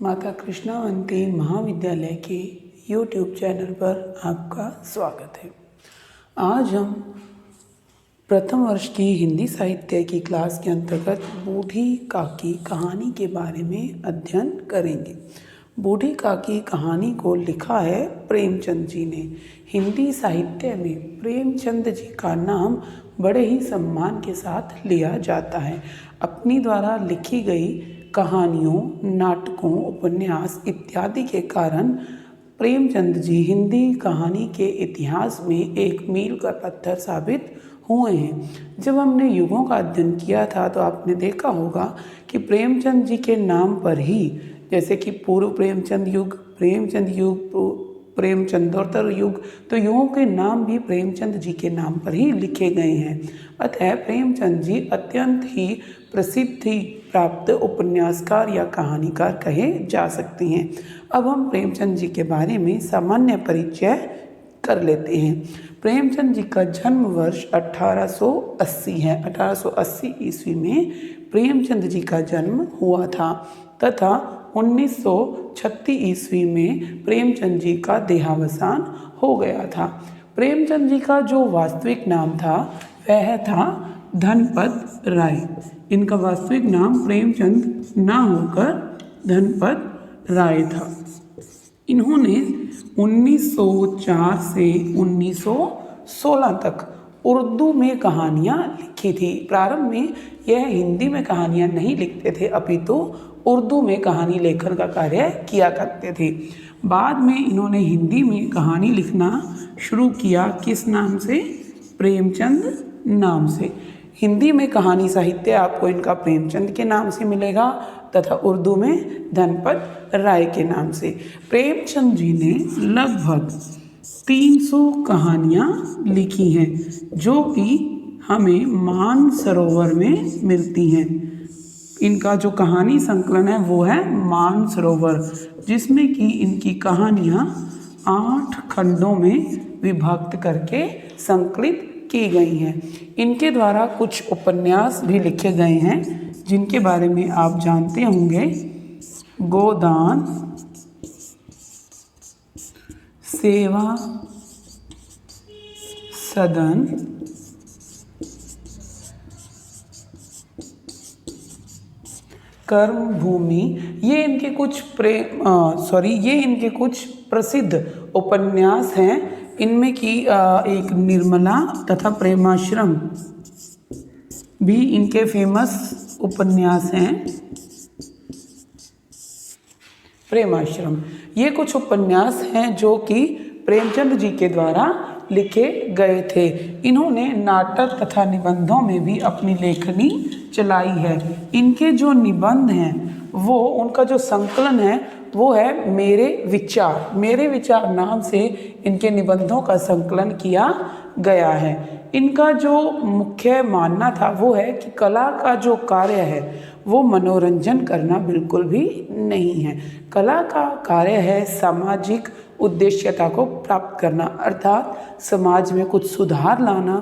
माता कृष्णावंती महाविद्यालय के यूट्यूब चैनल पर आपका स्वागत है। आज हम प्रथम वर्ष की हिंदी साहित्य की क्लास के अंतर्गत बूढ़ी काकी कहानी के बारे में अध्ययन करेंगे। बूढ़ी काकी कहानी को लिखा है प्रेमचंद जी ने। हिंदी साहित्य में प्रेमचंद जी का नाम बड़े ही सम्मान के साथ लिया जाता है। अपनी द्वारा लिखी गई कहानियों, नाटकों, उपन्यास इत्यादि के कारण प्रेमचंद जी हिंदी कहानी के इतिहास में एक मील का पत्थर साबित हुए हैं। जब हमने युगों का अध्ययन किया था तो आपने देखा होगा कि प्रेमचंद जी के नाम पर ही, जैसे कि पूर्व प्रेमचंद युग, प्रेमचंद युग, प्रेमचंदोत्तर युग, तो युगों के नाम भी प्रेमचंद जी के नाम पर ही लिखे गए हैं। अतः प्रेमचंद जी अत्यंत ही प्रसिद्धि प्राप्त उपन्यासकार या कहानीकार कहे जा सकते हैं। अब हम प्रेमचंद जी के बारे में सामान्य परिचय कर लेते हैं। प्रेमचंद जी का जन्म वर्ष 1880 है। 1880 ईस्वी में प्रेमचंद जी का जन्म हुआ था तथा 1936 ईस्वी में प्रेमचंद जी का देहावसान हो गया था। प्रेमचंद जी का जो वास्तविक नाम था वह था धनपत राय। इनका वास्तविक नाम प्रेमचंद ना होकर धनपत राय था। इन्होंने 1904 से 1916 तक उर्दू में कहानियाँ लिखी थी। प्रारंभ में यह हिंदी में कहानियाँ नहीं लिखते थे, अपितु उर्दू में कहानी लेखन का कार्य किया करते थे। बाद में इन्होंने हिंदी में कहानी लिखना शुरू किया। किस नाम से? प्रेमचंद नाम से। हिंदी में कहानी साहित्य आपको इनका प्रेमचंद के नाम से मिलेगा तथा उर्दू में धनपत राय के नाम से। प्रेमचंद जी ने लगभग 300 कहानियाँ लिखी हैं जो कि हमें मानसरोवर में मिलती हैं। इनका जो कहानी संकलन है वो है मानसरोवर, जिसमें कि इनकी कहानियाँ 8 खंडों में विभक्त करके संकलित की गई हैं। इनके द्वारा कुछ उपन्यास भी लिखे गए हैं जिनके बारे में आप जानते होंगे। गोदान, सेवा सदन, कर्म भूमि, ये इनके कुछ प्रसिद्ध उपन्यास हैं। इनमें की एक निर्मला तथा प्रेमाश्रम भी इनके फेमस उपन्यास हैं। प्रेमाश्रम, ये कुछ उपन्यास हैं जो कि प्रेमचंद जी के द्वारा लिखे गए थे। इन्होंने नाटक तथा निबंधों में भी अपनी लेखनी चलाई है। इनके जो निबंध हैं वो, उनका जो संकलन है वो है मेरे विचार नाम से इनके निबंधों का संकलन किया गया है। इनका जो मुख्य मानना था वो है कि कला का जो कार्य है वो मनोरंजन करना बिल्कुल भी नहीं है। कला का कार्य है सामाजिक उद्देश्यता को प्राप्त करना, अर्थात समाज में कुछ सुधार लाना,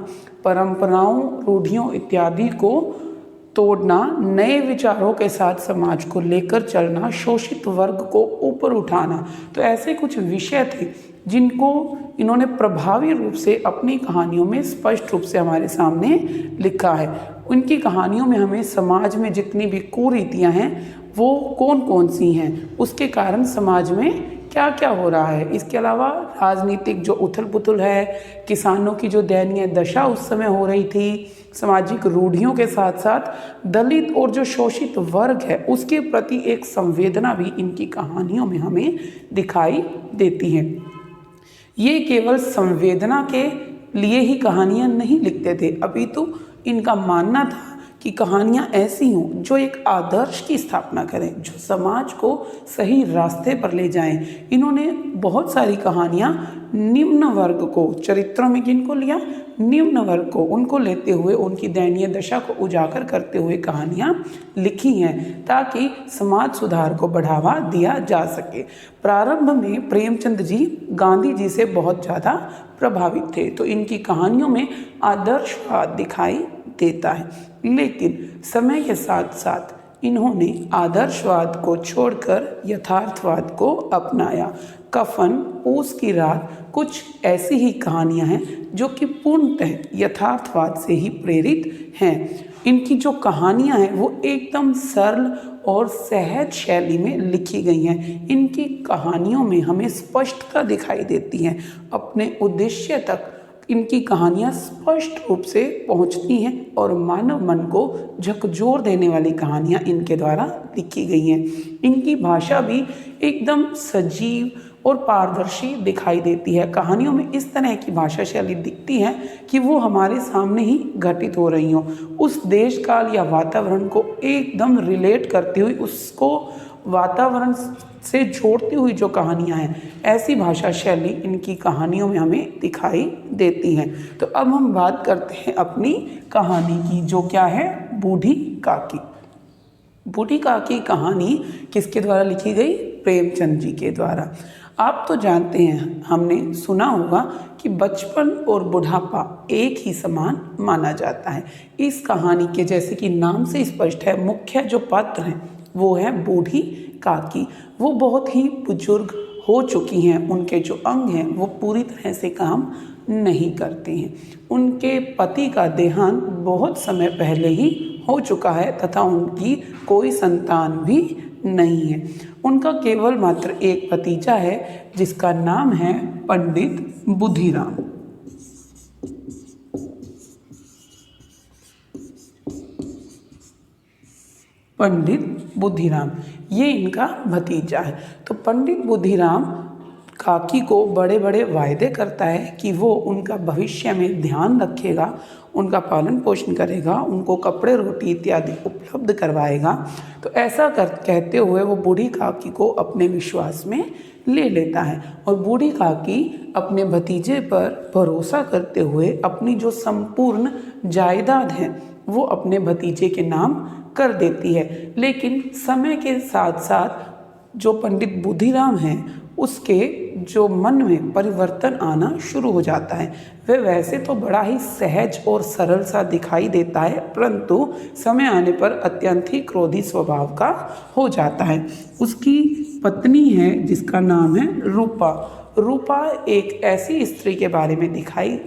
परंपराओं, रूढ़ियों इत्यादि को तोड़ना, नए विचारों के साथ समाज को लेकर चलना, शोषित वर्ग को ऊपर उठाना। तो ऐसे कुछ विषय थे जिनको इन्होंने प्रभावी रूप से अपनी कहानियों में स्पष्ट रूप से हमारे सामने लिखा है। उनकी कहानियों में हमें समाज में जितनी भी कुरीतियाँ हैं वो कौन कौन सी हैं, उसके कारण समाज में क्या क्या हो रहा है, इसके अलावा राजनीतिक जो उथल पुथल है, किसानों की जो दयनीय दशा उस समय हो रही थी, सामाजिक रूढ़ियों के साथ साथ दलित और जो शोषित वर्ग है उसके प्रति एक संवेदना भी इनकी कहानियों में हमें दिखाई देती है। ये केवल संवेदना के लिए ही कहानियाँ नहीं लिखते थे, अपितु इनका मानना था कि कहानियाँ ऐसी हों जो एक आदर्श की स्थापना करें, जो समाज को सही रास्ते पर ले जाएं। इन्होंने बहुत सारी कहानियाँ निम्न वर्ग को, चरित्रों में किनको लिया? निम्न वर्ग को, उनको लेते हुए उनकी दयनीय दशा को उजागर करते हुए कहानियाँ लिखी हैं ताकि समाज सुधार को बढ़ावा दिया जा सके। प्रारंभ में प्रेमचंद जी गांधी जी से बहुत ज़्यादा प्रभावित थे, तो इनकी कहानियों में आदर्शवाद दिखाई देता है। लेकिन समय के साथ साथ इन्होंने आदर्शवाद को छोड़कर यथार्थवाद को अपनाया। कफन, पूस की रात, कुछ ऐसी ही कहानियाँ हैं जो कि पूर्णतः यथार्थवाद से ही प्रेरित हैं। इनकी जो कहानियाँ हैं वो एकदम सरल और सहज शैली में लिखी गई हैं। इनकी कहानियों में हमें स्पष्टता दिखाई देती है, अपने उद्देश्य तक इनकी कहानियाँ स्पष्ट रूप से पहुँचती हैं और मानव मन को झकझोर देने वाली कहानियाँ इनके द्वारा लिखी गई हैं। इनकी भाषा भी एकदम सजीव और पारदर्शी दिखाई देती है। कहानियों में इस तरह की भाषा शैली दिखती है कि वो हमारे सामने ही घटित हो रही हो। उस देश काल या वातावरण को एकदम रिलेट करती हुई, उसको वातावरण से जोड़ती हुई जो कहानियाँ हैं, ऐसी भाषा शैली इनकी कहानियों में हमें दिखाई देती हैं। तो अब हम बात करते हैं अपनी कहानी की, जो क्या है, बूढ़ी काकी। बूढ़ी काकी कहानी किसके द्वारा लिखी गई? प्रेमचंद जी के द्वारा। आप तो जानते हैं, हमने सुना होगा कि बचपन और बुढ़ापा एक ही समान माना जाता है। इस कहानी के, जैसे कि नाम से स्पष्ट है, मुख्य जो पात्र हैं वो है बूढ़ी काकी। वो बहुत ही बुजुर्ग हो चुकी हैं, उनके जो अंग हैं वो पूरी तरह से काम नहीं करते हैं। उनके पति का देहांत बहुत समय पहले ही हो चुका है तथा उनकी कोई संतान भी नहीं है। उनका केवल मात्र एक भतीजा है जिसका नाम है पंडित बुधिराम। पंडित बुधिराम, ये इनका भतीजा है। तो पंडित बुधिराम काकी को बड़े बड़े वायदे करता है कि वो उनका भविष्य में ध्यान रखेगा, उनका पालन पोषण करेगा, उनको कपड़े रोटी इत्यादि उपलब्ध करवाएगा। तो ऐसा कहते हुए वो बूढ़ी काकी को अपने विश्वास में ले लेता है और बूढ़ी काकी अपने भतीजे पर भरोसा करते हुए अपनी जो संपूर्ण जायदाद है वो अपने भतीजे के नाम कर देती है। लेकिन समय के साथ साथ जो पंडित बुधिराम हैं उसके जो मन में परिवर्तन आना शुरू हो जाता है। वह वैसे तो बड़ा ही सहज और सरल सा दिखाई देता है, परंतु समय आने पर अत्यंत ही क्रोधी स्वभाव का हो जाता है। उसकी पत्नी है जिसका नाम है रूपा। रूपा एक ऐसी स्त्री के बारे में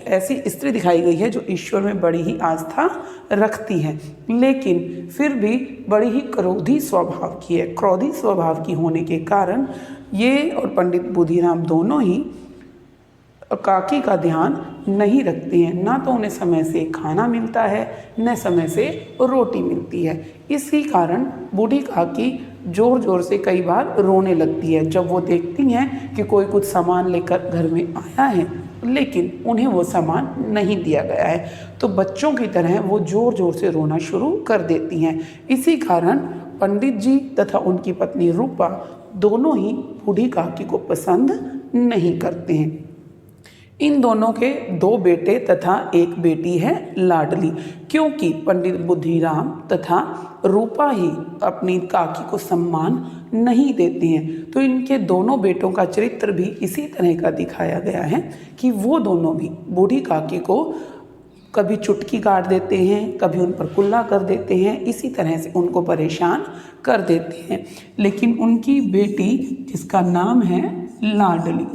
ऐसी स्त्री दिखाई गई है जो ईश्वर में बड़ी ही आस्था रखती है, लेकिन फिर भी बड़ी ही क्रोधी स्वभाव की है। क्रोधी स्वभाव की होने के कारण ये और पंडित बुधिराम दोनों ही काकी का ध्यान नहीं रखते हैं। ना तो उन्हें समय से खाना मिलता है, न समय से रोटी मिलती है। इसी कारण बूढ़ी काकी ज़ोर ज़ोर से कई बार रोने लगती है जब वो देखती हैं कि कोई कुछ सामान लेकर घर में आया है लेकिन उन्हें वो सामान नहीं दिया गया है। तो बच्चों की तरह वो ज़ोर ज़ोर से रोना शुरू कर देती हैं। इसी कारण पंडित जी तथा उनकी पत्नी रूपा दोनों ही बूढ़ी काकी को पसंद नहीं करते हैं। इन दोनों के 2 बेटे तथा एक बेटी है लाडली। क्योंकि पंडित बुधिराम तथा रूपा ही अपनी काकी को सम्मान नहीं देते हैं, तो इनके दोनों बेटों का चरित्र भी इसी तरह का दिखाया गया है कि वो दोनों भी बूढ़ी काकी को कभी चुटकी काट देते हैं, कभी उन पर कुल्ला कर देते हैं, इसी तरह से उनको परेशान कर देते हैं। लेकिन उनकी बेटी जिसका नाम है लाडली,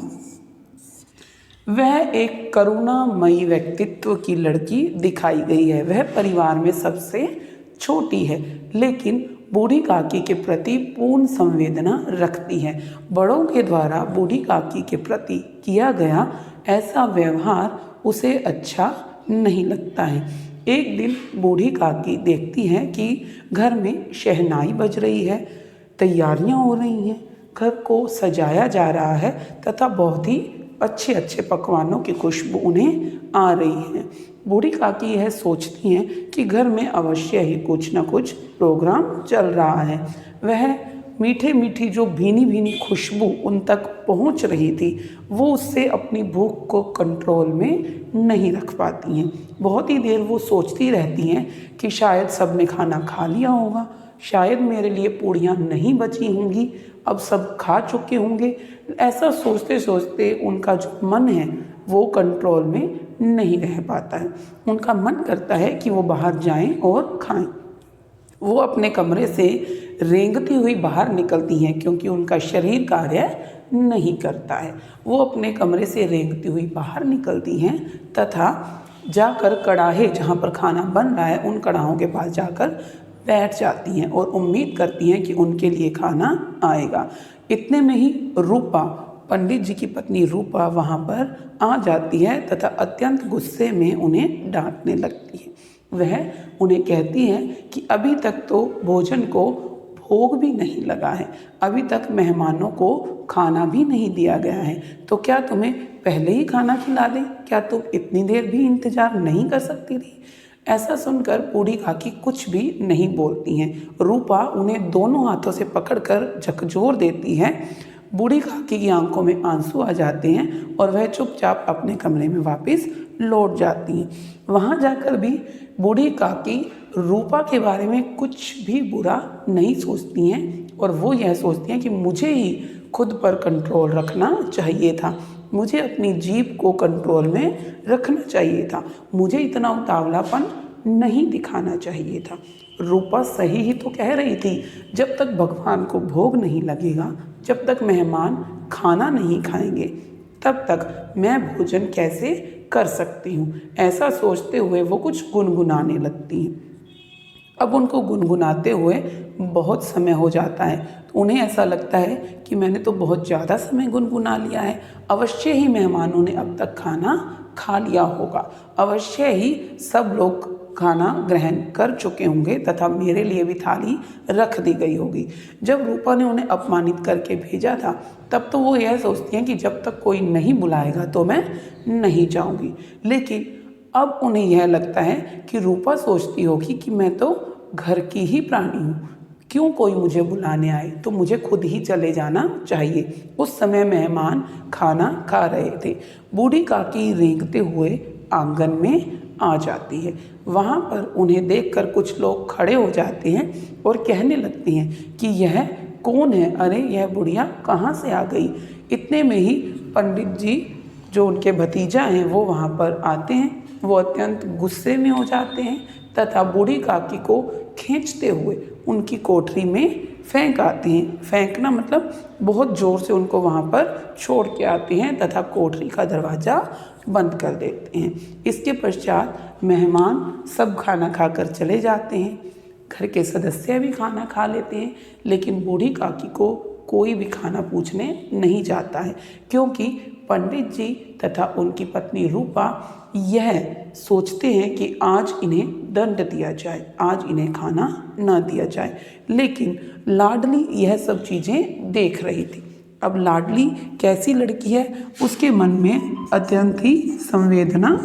वह एक करुणामयी व्यक्तित्व की लड़की दिखाई गई है। वह परिवार में सबसे छोटी है, लेकिन बूढ़ी काकी के प्रति पूर्ण संवेदना रखती है। बड़ों के द्वारा बूढ़ी काकी के प्रति किया गया ऐसा व्यवहार उसे अच्छा नहीं लगता है। एक दिन बूढ़ी काकी देखती है कि घर में शहनाई बज रही है, तैयारियां हो रही हैं, घर को सजाया जा रहा है तथा बहुत ही अच्छे अच्छे पकवानों की खुशबू उन्हें आ रही है। बूढ़ी काकी यह सोचती हैं कि घर में अवश्य ही कुछ न कुछ प्रोग्राम चल रहा है। वह मीठे मीठी जो भीनी भीनी खुशबू उन तक पहुंच रही थी, वो उससे अपनी भूख को कंट्रोल में नहीं रख पाती हैं। बहुत ही देर वो सोचती रहती हैं कि शायद सब ने खाना खा लिया होगा, शायद मेरे लिए पूड़ियाँ नहीं बची होंगी, अब सब खा चुके होंगे। ऐसा सोचते सोचते उनका जो मन है वो कंट्रोल में नहीं रह पाता है। उनका मन करता है कि वो बाहर जाएं और खाएं। वो अपने कमरे से रेंगती हुई बाहर निकलती हैं क्योंकि उनका शरीर कार्य नहीं करता है। वो अपने कमरे से रेंगती हुई बाहर निकलती हैं तथा जाकर कढ़ाहे जहाँ पर खाना बन रहा है उन कढ़ाहों के पास जाकर बैठ जाती हैं और उम्मीद करती हैं कि उनके लिए खाना आएगा। इतने में ही रूपा, पंडित जी की पत्नी रूपा वहाँ पर आ जाती है तथा अत्यंत गुस्से में उन्हें डांटने लगती है। वह उन्हें कहती है कि अभी तक तो भोजन को भोग भी नहीं लगा है, अभी तक मेहमानों को खाना भी नहीं दिया गया है, तो क्या तुम्हें पहले ही खाना खिला दें? क्या तुम इतनी देर भी इंतज़ार नहीं कर सकती थी? ऐसा सुनकर बूढ़ी काकी कुछ भी नहीं बोलती हैं। रूपा उन्हें दोनों हाथों से पकड़कर झकझोर देती है। बूढ़ी काकी की आंखों में आंसू आ जाते हैं और वह चुपचाप अपने कमरे में वापस लौट जाती हैं। वहाँ जाकर भी बूढ़ी काकी रूपा के बारे में कुछ भी बुरा नहीं सोचती हैं और वो यह सोचती हैं कि मुझे ही खुद पर कंट्रोल रखना चाहिए था, मुझे अपनी जीभ को कंट्रोल में रखना चाहिए था, मुझे इतना उतावलापन नहीं दिखाना चाहिए था। रूपा सही ही तो कह रही थी, जब तक भगवान को भोग नहीं लगेगा, जब तक मेहमान खाना नहीं खाएंगे, तब तक मैं भोजन कैसे कर सकती हूँ। ऐसा सोचते हुए वो कुछ गुनगुनाने लगती हैं। अब उनको गुनगुनाते हुए बहुत समय हो जाता है तो उन्हें ऐसा लगता है कि मैंने तो बहुत ज़्यादा समय गुनगुना लिया है, अवश्य ही मेहमानों ने अब तक खाना खा लिया होगा, अवश्य ही सब लोग खाना ग्रहण कर चुके होंगे तथा मेरे लिए भी थाली रख दी गई होगी। जब रूपा ने उन्हें अपमानित करके भेजा था तब तो वो यह सोचती हैं कि जब तक कोई नहीं बुलाएगा तो मैं नहीं जाऊंगी, लेकिन अब उन्हें यह लगता है कि रूपा सोचती होगी कि मैं तो घर की ही प्राणी हूँ, क्यों कोई मुझे बुलाने आए, तो मुझे खुद ही चले जाना चाहिए। उस समय मेहमान खाना खा रहे थे। बूढ़ी काकी रेंगते हुए आंगन में आ जाती है। वहाँ पर उन्हें देखकर कुछ लोग खड़े हो जाते हैं और कहने लगते हैं कि यह कौन है, अरे यह बुढ़िया कहाँ से आ गई। इतने में ही पंडित जी जो उनके भतीजा हैं वो वहाँ पर आते हैं। वो अत्यंत गुस्से में हो जाते हैं तथा बूढ़ी काकी को खींचते हुए उनकी कोठरी में फेंक आते हैं। फेंकना मतलब बहुत ज़ोर से उनको वहाँ पर छोड़ के आते हैं तथा कोठरी का दरवाज़ा बंद कर देते हैं। इसके पश्चात मेहमान सब खाना खाकर चले जाते हैं। घर के सदस्य भी खाना खा लेते हैं, लेकिन बूढ़ी काकी को कोई भी खाना पूछने नहीं जाता है, क्योंकि पंडित जी तथा उनकी पत्नी रूपा यह सोचते हैं कि आज इन्हें दंड दिया जाए, आज इन्हें खाना न दिया जाए। लेकिन लाडली यह सब चीज़ें देख रही थी। अब लाडली कैसी लड़की है, उसके मन में अत्यंत ही संवेदना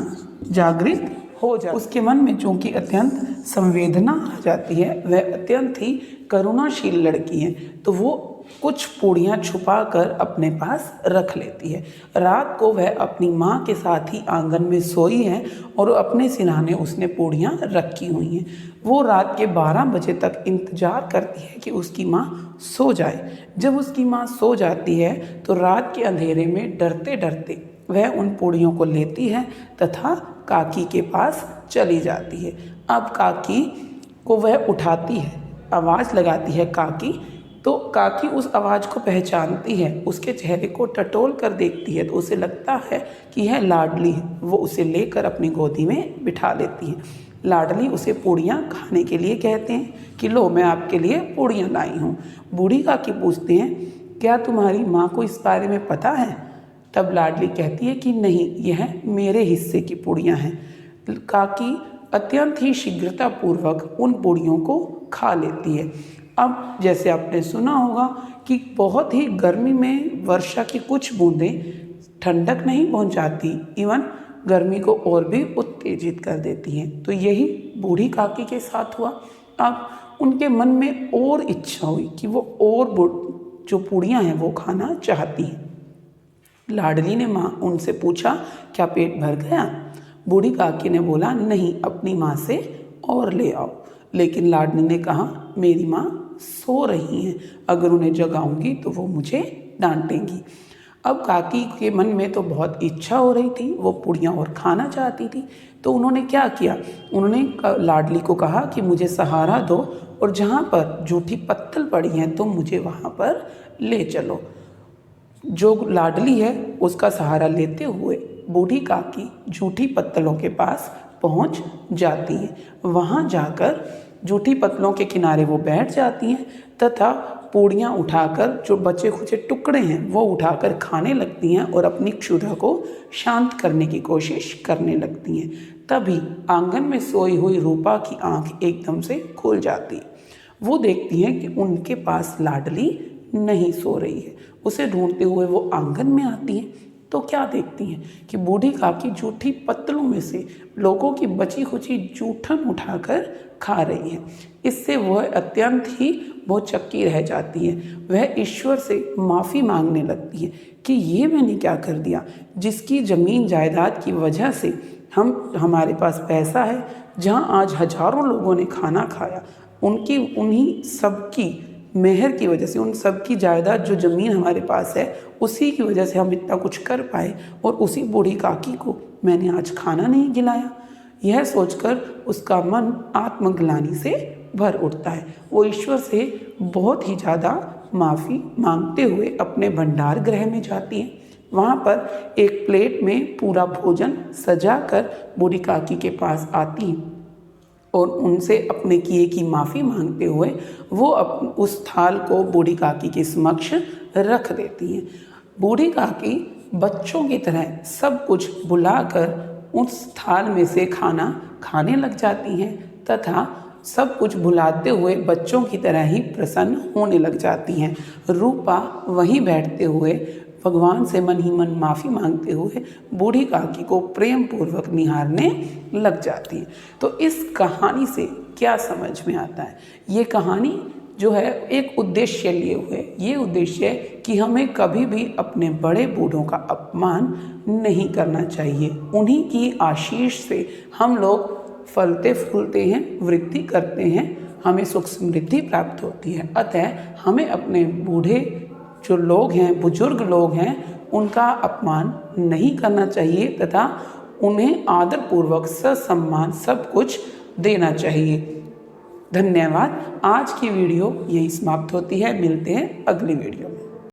जागृत हो जाती है। उसके मन में चूँकि अत्यंत संवेदना आ जाती है, वह अत्यंत ही करुणाशील लड़की है, तो वो कुछ पूड़ियाँ छुपा कर अपने पास रख लेती है। रात को वह अपनी माँ के साथ ही आंगन में सोई है और अपने सिरहाने उसने पूड़ियाँ रखी हुई हैं। वो रात के 12 बजे तक इंतज़ार करती है कि उसकी माँ सो जाए। जब उसकी माँ सो जाती है तो रात के अंधेरे में डरते डरते वह उन पूड़ियों को लेती है तथा काकी के पास चली जाती है। अब काकी को वह उठाती है, आवाज़ लगाती है काकी, तो काकी उस आवाज़ को पहचानती है, उसके चेहरे को टटोल कर देखती है तो उसे लगता है कि यह लाडली है। वो उसे लेकर अपनी गोदी में बिठा लेती है। लाडली उसे पूड़ियाँ खाने के लिए कहते हैं कि लो मैं आपके लिए पूड़ियाँ लाई हूँ। बूढ़ी काकी पूछते हैं क्या तुम्हारी माँ को इस बारे में पता है? तब लाडली कहती है कि नहीं, यह मेरे हिस्से की पूड़ियाँ हैं। काकी अत्यंत ही शीघ्रतापूर्वक उन पूड़ियों को खा लेती है। अब जैसे आपने सुना होगा कि बहुत ही गर्मी में वर्षा की कुछ बूंदें ठंडक नहीं पहुंचाती, इवन गर्मी को और भी उत्तेजित कर देती हैं, तो यही बूढ़ी काकी के साथ हुआ। अब उनके मन में और इच्छा हुई कि वो और जो पूड़ियाँ हैं वो खाना चाहती हैं। लाडली ने माँ उनसे पूछा क्या पेट भर गया? बूढ़ी काकी ने बोला नहीं, अपनी माँ से और ले आओ। लेकिन लाडली ने कहा मेरी माँ सो रही हैं, अगर उन्हें जगाऊंगी तो वो मुझे डांटेंगी। अब काकी के मन में तो बहुत इच्छा हो रही थी, वो पूड़ियाँ और खाना चाहती थी। तो उन्होंने क्या किया, उन्होंने लाडली को कहा कि मुझे सहारा दो और जहाँ पर जूठी पत्तल पड़ी हैं तो मुझे वहाँ पर ले चलो। जो लाडली है उसका सहारा लेते हुए बूढ़ी काकी जूठी पत्तलों के पास पहुंच जाती है। वहां जाकर जूठी पत्तलों के किनारे वो बैठ जाती हैं तथा पूड़ियाँ उठाकर, जो बचे खुचे टुकड़े हैं वो उठाकर खाने लगती हैं और अपनी क्षुधा को शांत करने की कोशिश करने लगती हैं। तभी आंगन में सोई हुई रूपा की आंख एकदम से खुल जाती है। वो देखती हैं कि उनके पास लाडली नहीं सो रही है। उसे ढूंढते हुए वो आंगन में आती हैं तो क्या देखती हैं कि बूढ़ी काकी जूठी पत्तलों में से लोगों की बची खुची जूठन उठाकर खा रही है। इससे वह अत्यंत ही भौचक्की रह जाती है। वह ईश्वर से माफ़ी मांगने लगती है कि ये मैंने क्या कर दिया, जिसकी ज़मीन जायदाद की वजह से हमारे पास पैसा है, जहाँ आज हजारों लोगों ने खाना खाया, उन्हीं सबकी मेहर की वजह से, उन सब की जायदाद जो ज़मीन हमारे पास है उसी की वजह से हम इतना कुछ कर पाए, और उसी बूढ़ी काकी को मैंने आज खाना नहीं खिलाया। यह सोचकर उसका मन आत्मग्लानि से भर उठता है। वो ईश्वर से बहुत ही ज़्यादा माफ़ी मांगते हुए अपने भंडार गृह में जाती है। वहाँ पर एक प्लेट में पूरा भोजन सजा कर बूढ़ी काकी के पास आती हैं और उनसे अपने किए की माफ़ी मांगते हुए वो उस थाल को बूढ़ी काकी के समक्ष रख देती हैं। बूढ़ी काकी बच्चों की तरह सब कुछ भुलाकर उस थाल में से खाना खाने लग जाती हैं तथा सब कुछ भुलाते हुए बच्चों की तरह ही प्रसन्न होने लग जाती हैं। रूपा वहीं बैठते हुए भगवान से मन ही मन माफ़ी मांगते हुए बूढ़ी काकी को प्रेम पूर्वक निहारने लग जाती है। तो इस कहानी से क्या समझ में आता है, ये कहानी जो है एक उद्देश्य लिए हुए, ये उद्देश्य है कि हमें कभी भी अपने बड़े बूढ़ों का अपमान नहीं करना चाहिए। उन्हीं की आशीष से हम लोग फलते फूलते हैं, वृद्धि करते हैं, हमें सुख समृद्धि प्राप्त होती है। अतः हमें अपने बूढ़े जो लोग हैं, बुजुर्ग लोग हैं, उनका अपमान नहीं करना चाहिए तथा उन्हें आदरपूर्वक ससम्मान सब कुछ देना चाहिए। धन्यवाद। आज की वीडियो यही समाप्त होती है। मिलते हैं अगली वीडियो में।